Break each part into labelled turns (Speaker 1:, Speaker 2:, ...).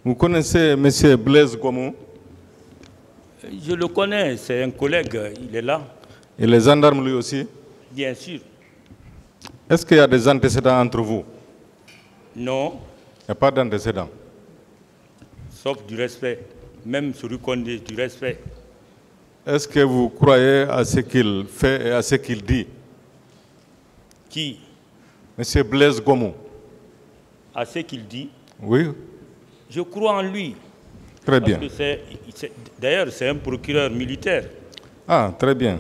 Speaker 1: Vous connaissez M. Blaise Gomou?
Speaker 2: Je le connais, c'est un collègue, il est là.
Speaker 1: Et les gendarmes lui aussi?
Speaker 2: Bien sûr.
Speaker 1: Est-ce qu'il y a des antécédents entre vous?
Speaker 2: Non.
Speaker 1: Il n'y a pas d'antécédents.
Speaker 2: Sauf du respect, même sur le Condé, du respect.
Speaker 1: Est-ce que vous croyez à ce qu'il fait et à ce qu'il dit?
Speaker 2: Qui?
Speaker 1: M. Blaise Gomou.
Speaker 2: À ce qu'il dit?
Speaker 1: Oui.
Speaker 2: Je crois en lui.
Speaker 1: Très bien.
Speaker 2: D'ailleurs, c'est un procureur militaire.
Speaker 1: Ah, très bien.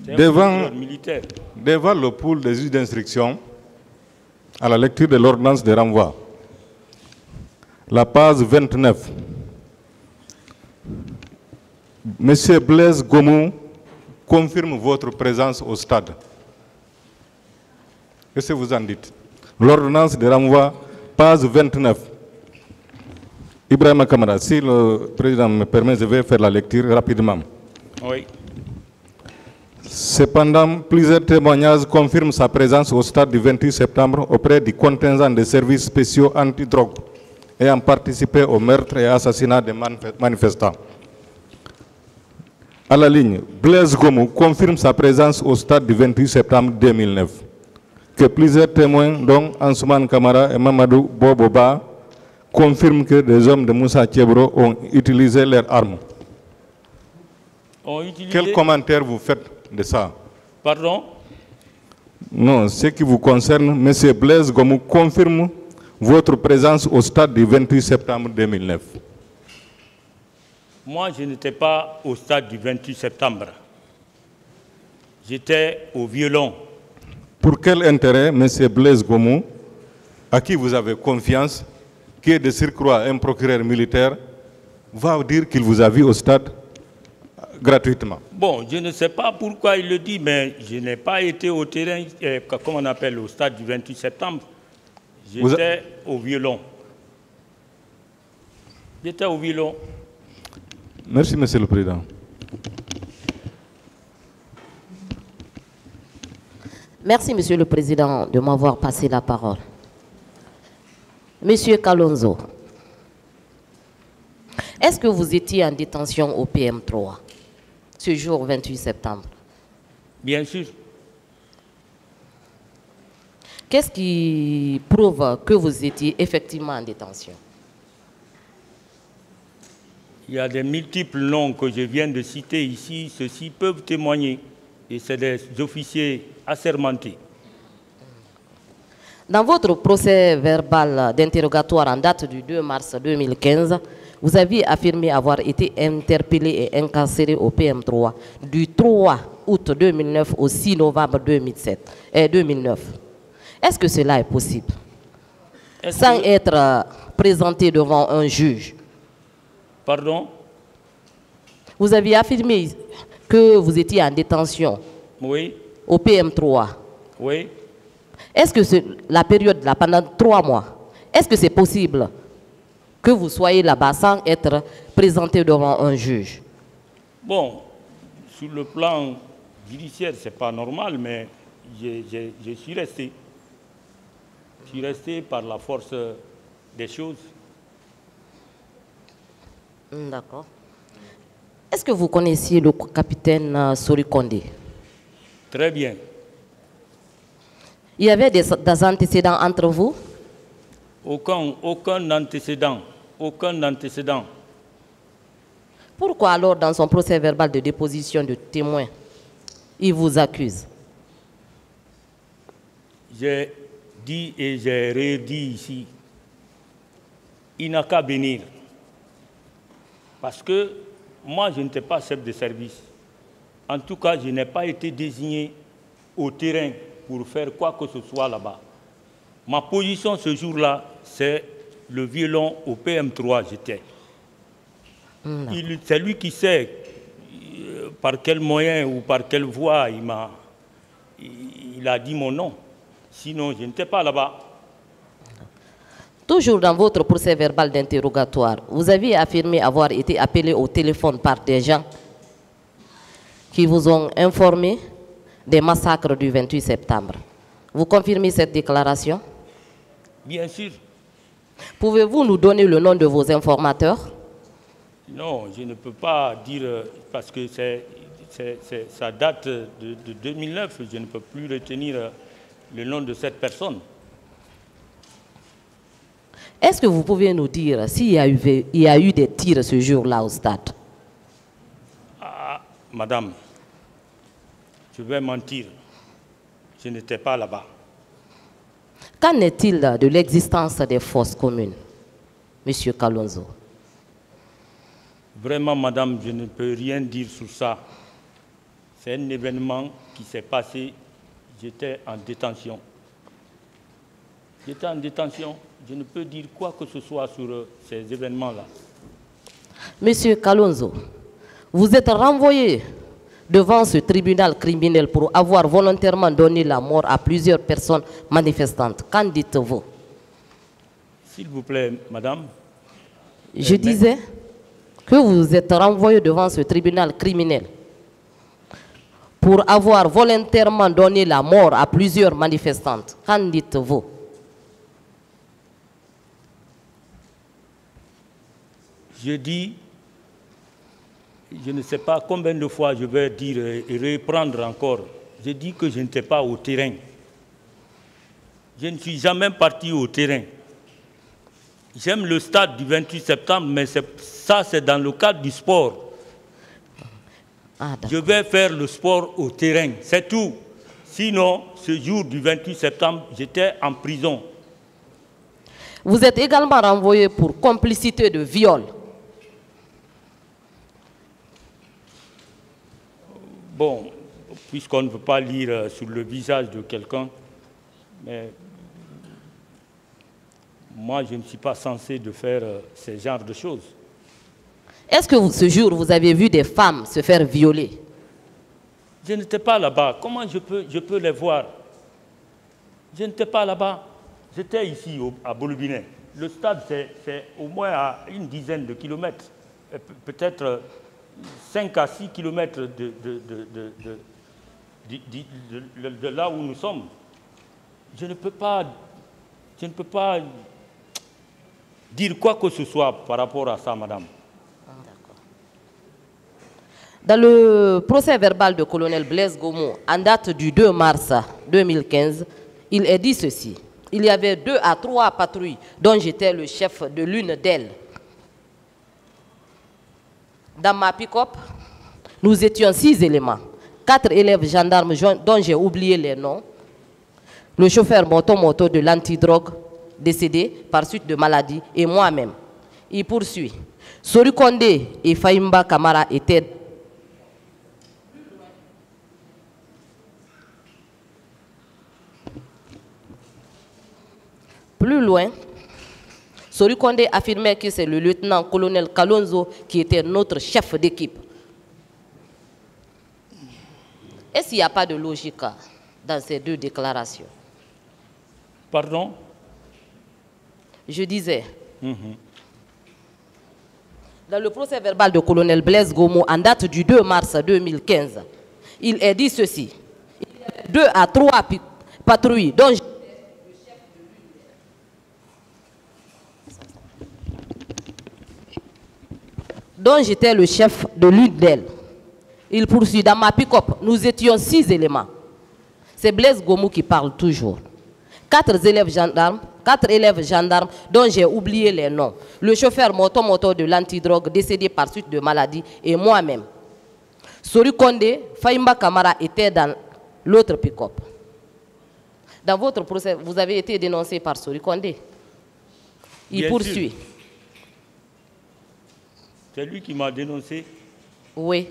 Speaker 2: Devant
Speaker 1: le pool des juges d'instruction, à la lecture de l'ordonnance de renvoi, la page 29, M. Blaise Gomou confirme votre présence au stade. Qu'est-ce que vous en dites? L'ordonnance de renvoi, page 29. Ibrahima Kamara, si le président me permet, je vais faire la lecture rapidement.
Speaker 2: Oui.
Speaker 1: Cependant, plusieurs témoignages confirment sa présence au stade du 28 septembre auprès du contingent des services spéciaux anti-drogue ayant participé au meurtre et assassinat des manifestants. À la ligne, Blaise Gomou confirme sa présence au stade du 28 septembre 2009. Que plusieurs témoins, dont Ansouman Kamara et Mamadou Boboba, confirment que des hommes de Moussa Thiebro ont utilisé leurs armes. Quel commentaire vous faites de ça?
Speaker 2: Pardon?
Speaker 1: Non, ce qui vous concerne, M. Blaise Gomou confirme votre présence au stade du 28 septembre 2009.
Speaker 2: Moi, je n'étais pas au stade du 28 septembre. J'étais au violon.
Speaker 1: Pour quel intérêt, M. Blaise Gomou, à qui vous avez confiance, qui est de surcroît un procureur militaire, va dire qu'il vous a vu au stade gratuitement?
Speaker 2: Bon, je ne sais pas pourquoi il le dit, mais je n'ai pas été au terrain, comment on appelle, au stade du 28 septembre. J'étais au violon. J'étais au violon.
Speaker 1: Merci, Monsieur le Président.
Speaker 3: Merci, Monsieur le Président, de m'avoir passé la parole. Monsieur Kalonzo, est-ce que vous étiez en détention au PM3 ce jour 28 septembre?
Speaker 2: Bien sûr.
Speaker 3: Qu'est-ce qui prouve que vous étiez effectivement en détention?
Speaker 2: Il y a des multiples noms que je viens de citer ici. Ceux-ci peuvent témoigner. Et c'est des officiers assermentés.
Speaker 3: Dans votre procès verbal d'interrogatoire en date du 2 mars 2015, vous aviez affirmé avoir été interpellé et incarcéré au PM3 du 3 août 2009 au 6 novembre 2009. Est-ce que cela est possible? Sans être présenté devant un juge?
Speaker 2: Pardon?
Speaker 3: Vous aviez affirmé que vous étiez en détention,
Speaker 2: oui,
Speaker 3: au PM3.
Speaker 2: Oui.
Speaker 3: Est-ce que la période là, pendant 3 mois, est-ce que c'est possible que vous soyez là-bas sans être présenté devant un juge?
Speaker 2: Bon, sur le plan judiciaire, ce n'est pas normal, mais je suis resté. Je suis resté par la force des choses.
Speaker 3: D'accord. Est-ce que vous connaissiez le capitaine Sori Kondé?
Speaker 2: Très bien.
Speaker 3: Il y avait des antécédents entre vous?
Speaker 2: Aucun antécédent. Aucun antécédent.
Speaker 3: Pourquoi alors, dans son procès verbal de déposition de témoins, il vous accuse?
Speaker 2: J'ai dit et j'ai redit ici, il n'a qu'à venir. Parce que moi, je n'étais pas chef de service. En tout cas, je n'ai pas été désigné au terrain pour faire quoi que ce soit là-bas. Ma position ce jour-là, c'est le violon au PM3, j'étais. C'est lui qui sait par quel moyen ou par quelle voie il a dit mon nom. Sinon, je n'étais pas là-bas.
Speaker 3: Toujours dans votre procès verbal d'interrogatoire, vous aviez affirmé avoir été appelé au téléphone par des gens qui vous ont informé des massacres du 28 septembre. Vous confirmez cette déclaration?
Speaker 2: Bien sûr.
Speaker 3: Pouvez-vous nous donner le nom de vos informateurs?
Speaker 2: Non, je ne peux pas dire, parce que ça date de 2009, je ne peux plus retenir le nom de cette personne.
Speaker 3: Est-ce que vous pouvez nous dire s'il y a eu des tirs ce jour-là au stade?
Speaker 2: Ah, madame, je vais mentir. Je n'étais pas là-bas.
Speaker 3: Qu'en est-il de l'existence des fosses communes, Monsieur Kalonzo?
Speaker 2: Vraiment, madame, je ne peux rien dire sur ça. C'est un événement qui s'est passé. J'étais en détention. J'étais en détention. Je ne peux dire quoi que ce soit sur ces événements-là.
Speaker 3: Monsieur Kalonzo, vous êtes renvoyé devant ce tribunal criminel pour avoir volontairement donné la mort à plusieurs personnes manifestantes. Qu'en dites-vous?
Speaker 2: S'il vous plaît, madame.
Speaker 3: Je disais que vous êtes renvoyé devant ce tribunal criminel pour avoir volontairement donné la mort à plusieurs manifestantes. Qu'en dites-vous?
Speaker 2: Je dis, je ne sais pas combien de fois je vais dire et reprendre encore. Je dis que je n'étais pas au terrain. Je ne suis jamais parti au terrain. J'aime le stade du 28 septembre, mais ça, c'est dans le cadre du sport. Je vais faire le sport au terrain, c'est tout. Sinon, ce jour du 28 septembre, j'étais en prison.
Speaker 3: Vous êtes également renvoyé pour complicité de viol.
Speaker 2: Bon, puisqu'on ne veut pas lire sur le visage de quelqu'un, mais moi, je ne suis pas censé de faire ce genre de choses.
Speaker 3: Est-ce que ce jour, vous avez vu des femmes se faire violer?
Speaker 2: Je n'étais pas là-bas. Comment je peux les voir? Je n'étais pas là-bas. J'étais ici, à Bolobinet. Le stade, c'est au moins à une dizaine de kilomètres, peut-être 5 à 6 kilomètres de là où nous sommes. Je ne peux pas dire quoi que ce soit par rapport à ça, madame.
Speaker 3: Dans le procès verbal de colonel Blaise Gomo, en date du 2 mars 2015, il est dit ceci. Il y avait 2 à 3 patrouilles dont j'étais le chef de l'une d'elles. Dans ma pick-up, nous étions 6 éléments. 4 élèves gendarmes dont j'ai oublié les noms. Le chauffeur moto de l'antidrogue décédé par suite de maladie et moi-même. Il poursuit. Sori Kondé et Fahimba Kamara étaient plus loin. Sori Kondé affirmait que c'est le lieutenant-colonel Kalonzo qui était notre chef d'équipe. Est-ce qu'il n'y a pas de logique dans ces 2 déclarations?
Speaker 2: Pardon?
Speaker 3: Je disais, dans le procès verbal de colonel Blaise Gomo, en date du 2 mars 2015, il est dit ceci. Il y avait 2 à 3 patrouilles dont j'étais le chef de l'une d'elles. Il poursuit. Dans ma pick-up, nous étions 6 éléments. C'est Blaise Gomo qui parle toujours. 4 élèves gendarmes dont j'ai oublié les noms. Le chauffeur moto de l'antidrogue décédé par suite de maladie et moi-même. Sori Kondé, Fahimba Kamara étaient dans l'autre pick-up. Dans votre procès, vous avez été dénoncé par Sori Kondé. Il
Speaker 2: Bien
Speaker 3: poursuit.
Speaker 2: Sûr. C'est lui qui m'a dénoncé?
Speaker 3: Oui.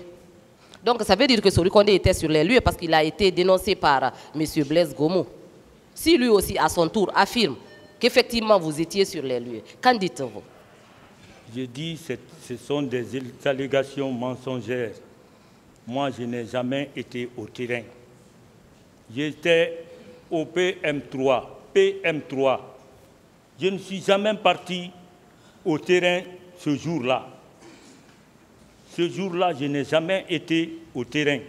Speaker 3: Donc ça veut dire que Sori Kondé était sur les lieux parce qu'il a été dénoncé par M. Blaise Gomo. Si lui aussi, à son tour, affirme qu'effectivement vous étiez sur les lieux, qu'en dites-vous?
Speaker 2: Je dis que ce sont des allégations mensongères. Moi, je n'ai jamais été au terrain. J'étais au PM3. PM3. Je ne suis jamais parti au terrain ce jour-là. Ce jour-là, je n'ai jamais été au terrain.